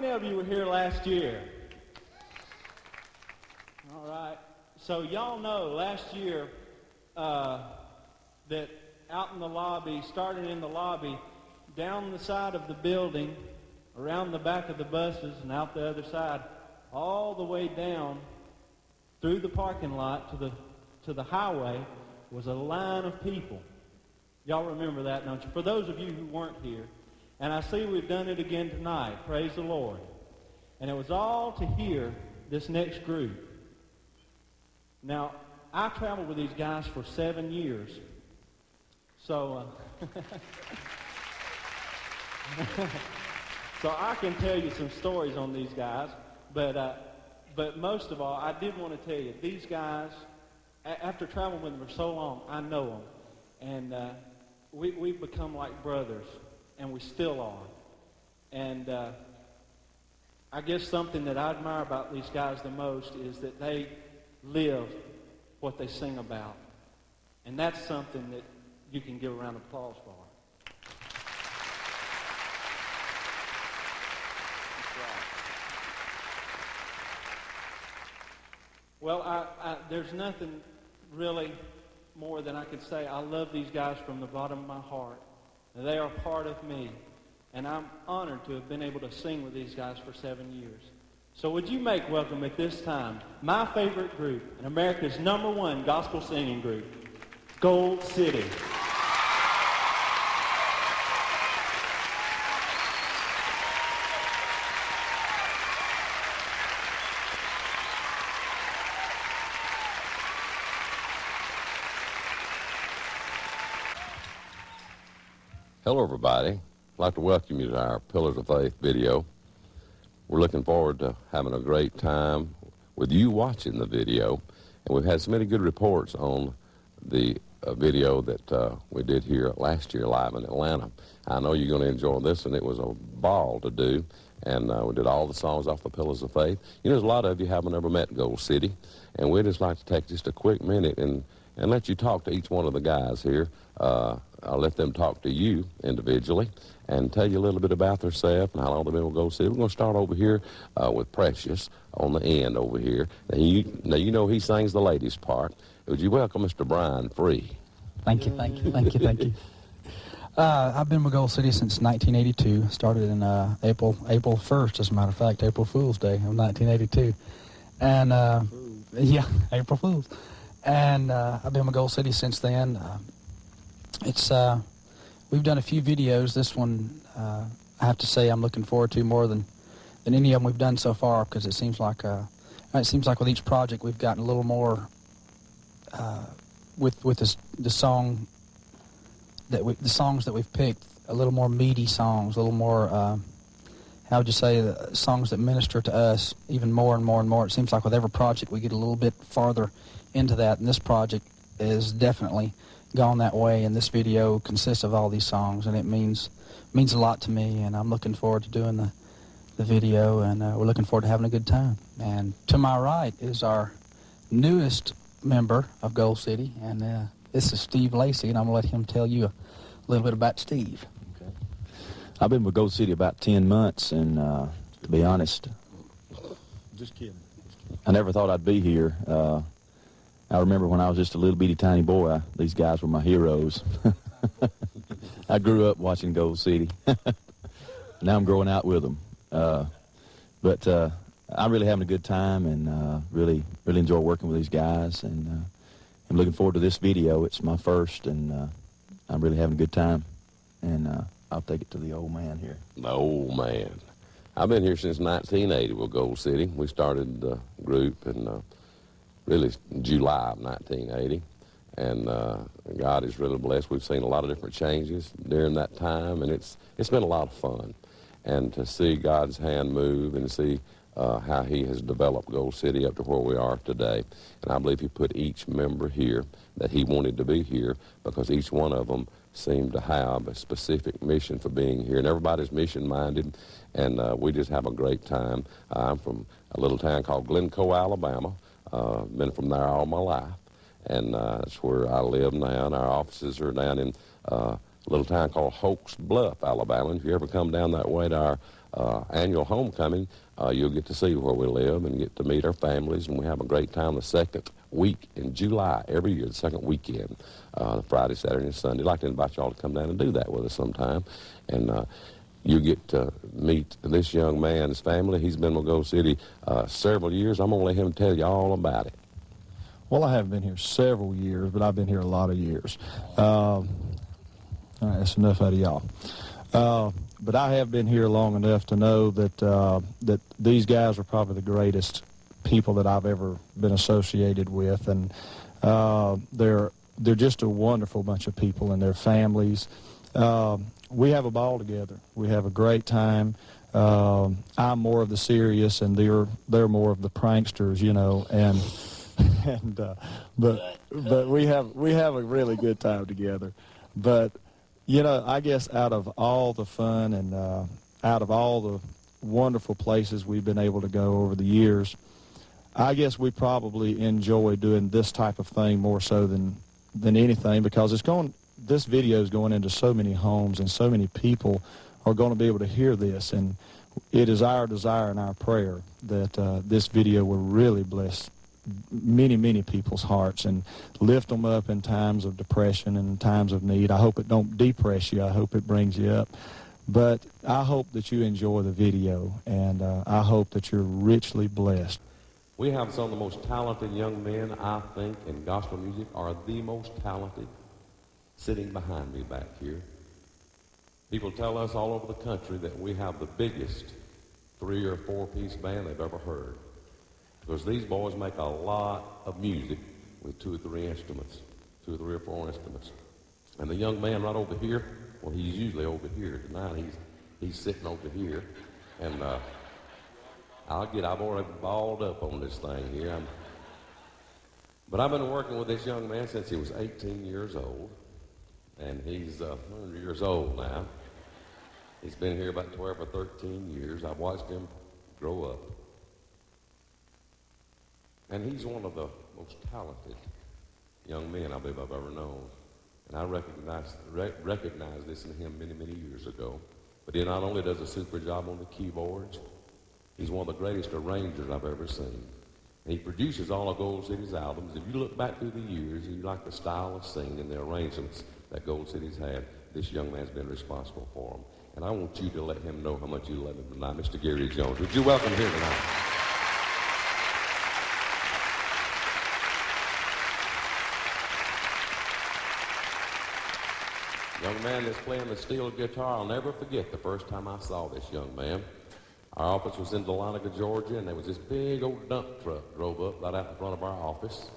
many of you were here last year? All right. So y'all know last year that out in the lobby, starting in the lobby, down the side of the building, around the back of the buses, and out the other side, all the way down through the parking lot to the highway was a line of people. Y'all remember that, don't you? For those of you who weren't here, and I see we've done it again tonight, praise the Lord. And it was all to hear this next group. Now, I traveled with these guys for 7 years. So, so I can tell you some stories on these guys. But most of all, I did want to tell you, these guys, after traveling with them for so long, I know them. And we've become like brothers, and we still are. And I guess something that I admire about these guys the most is that they live what they sing about. And that's something that you can give a round of applause for. That's right. Well, there's nothing really more than I could say. I love these guys from the bottom of my heart. They are part of me. And I'm honored to have been able to sing with these guys for 7 years. So would you make welcome at this time my favorite group and America's #1 gospel singing group, Gold City. Hello, everybody. I'd like to welcome you to our Pillars of Faith video. We're looking forward to having a great time with you watching the video. And we've had so many good reports on the video that we did here last year live in Atlanta. I know you're going to enjoy this, and it was a ball to do. And we did all the songs off the Pillars of Faith. You know, there's a lot of you haven't ever met Gold City. And we'd just like to take just a quick minute and let you talk to each one of the guys here. I'll let them talk to you individually and tell you a little bit about themselves and how long they've been with Gold City. We're going to start over here with Precious on the end over here. Now you know he sings the ladies' part. Would you welcome Mr. Brian Free? Thank you. I've been with Gold City since 1982. Started in April 1st, as a matter of fact, April Fool's Day of 1982. And, April Fool's. And I've been with Gold City since then. We've done a few videos. This one, I have to say, I'm looking forward to more than any of them we've done so far, because it seems like with each project we've gotten a little more with the songs that we've picked, a little more meaty songs, a little more how would you say, songs that minister to us even more and more and more. It seems like with every project we get a little bit farther into that, and this project is definitely gone that way, and this video consists of all these songs, and it means a lot to me, and I'm looking forward to doing the video, and we're looking forward to having a good time. And to my right is our newest member of Gold City, and this is Steve Lacey, and I'm going to let him tell you a little bit about Steve. Okay. I've been with Gold City about 10 months, and to be honest, Just kidding. I never thought I'd be here. I remember when I was just a little bitty tiny boy, these guys were my heroes. I grew up watching Gold City. Now I'm growing out with them. But I'm really having a good time, and really enjoy working with these guys. And I'm looking forward to this video. It's my first, and I'm really having a good time. And I'll take it to the old man here. The old man. I've been here since 1980 with Gold City. We started the group in really July of 1980, and God is really blessed. We've seen a lot of different changes during that time, and it's been a lot of fun. And to see God's hand move and see how he has developed Gold City up to where we are today. And I believe he put each member here that he wanted to be here, because each one of them seemed to have a specific mission for being here. And everybody's mission-minded, and we just have a great time. I'm from a little town called Glencoe, Alabama. Been from there all my life, and that's where I live now, and our offices are down in a little town called Hoax Bluff, Alabama. And if you ever come down that way to our annual homecoming, you'll get to see where we live and get to meet our families. And we have a great time the second week in July every year, the second weekend, Friday, Saturday, and Sunday. I'd like to invite you all to come down and do that with us sometime. And you get to meet this young man's family. He's been with Gold City several years. I'm going to let him tell you all about it. Well, I haven't been here several years, but I've been here a lot of years. All right, that's enough out of y'all. But I have been here long enough to know that that these guys are probably the greatest people that I've ever been associated with, and they're just a wonderful bunch of people and their families. We have a ball together. We have a great time. I'm more of the serious, and they're more of the pranksters, you know. But we have a really good time together. But you know, I guess out of all the fun and out of all the wonderful places we've been able to go over the years, I guess we probably enjoy doing this type of thing more so than anything, because this video is going into so many homes, and so many people are going to be able to hear this. And it is our desire and our prayer that this video will really bless many, many people's hearts and lift them up in times of depression and times of need. I hope it don't depress you. I hope it brings you up. But I hope that you enjoy the video, and I hope that you're richly blessed. We have some of the most talented young men, I think, in gospel music, are the most talented, sitting behind me back here. People tell us all over the country that we have the biggest 3 or 4 piece band they've ever heard, because these boys make a lot of music with 2 or 3 instruments, 2 or 3 or 4 instruments. And the young man right over here, well, he's usually over here. Tonight he's sitting over here, and I've already balled up on this thing here. But I've been working with this young man since he was 18 years old, and he's 100 years old now. He's been here about 12 or 13 years. I've watched him grow up. And he's one of the most talented young men I believe I've ever known. And I recognized this in him many, many years ago. But he not only does a super job on the keyboards, he's one of the greatest arrangers I've ever seen. And he produces all of Gold City's albums. If you look back through the years, and you like the style of singing and the arrangements that Gold City's had, this young man's been responsible for them. And I want you to let him know how much you love him tonight. Mr. Gary Jones, would you welcome him here tonight? Young man that's playing the steel guitar, I'll never forget the first time I saw this young man. Our office was in Dahlonega, Georgia, and there was this big old dump truck drove up right out in front of our office.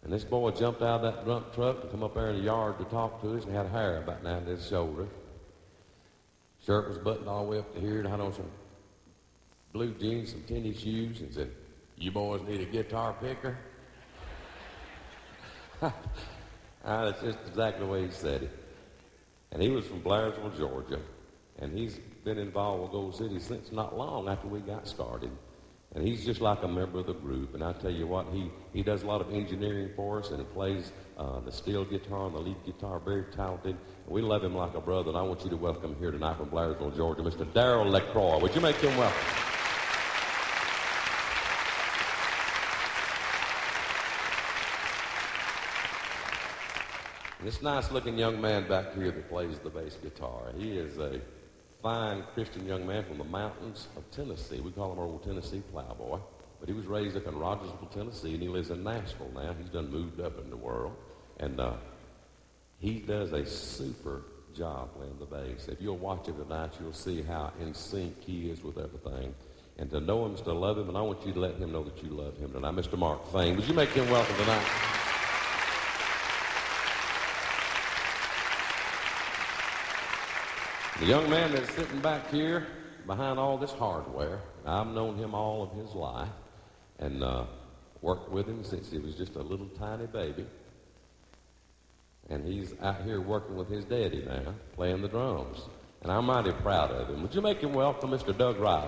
And this boy jumped out of that dump truck and come up there in the yard to talk to us, and had hair about down to his shoulder. Shirt was buttoned all the way up to here, and had on some blue jeans, some tennis shoes, and said, "You boys need a guitar picker?" That's just exactly the way he said it. And he was from Blairsville, Georgia, and he's been involved with Gold City since not long after we got started. And he's just like a member of the group. And I tell you what, he does a lot of engineering for us, and he plays the steel guitar and the lead guitar, very talented. And we love him like a brother. And I want you to welcome here tonight from Blairsville, Georgia, Mr. Darrell LaCroix. Would you make him welcome? This nice-looking young man back here that plays the bass guitar, he is a fine Christian young man from the mountains of Tennessee. We call him our old Tennessee plowboy. But he was raised up in Rogersville, Tennessee, and he lives in Nashville now. He's done moved up in the world. And he does a super job playing the bass. If you'll watch him tonight, you'll see how in sync he is with everything. And to know him is to love him, and I want you to let him know that you love him tonight. Mr. Mark Fain, would you make him welcome tonight? The young man that's sitting back here behind all this hardware, I've known him all of his life and worked with him since he was just a little tiny baby. And he's out here working with his daddy now, playing the drums. And I'm mighty proud of him. Would you make him welcome Mr. Doug Riley?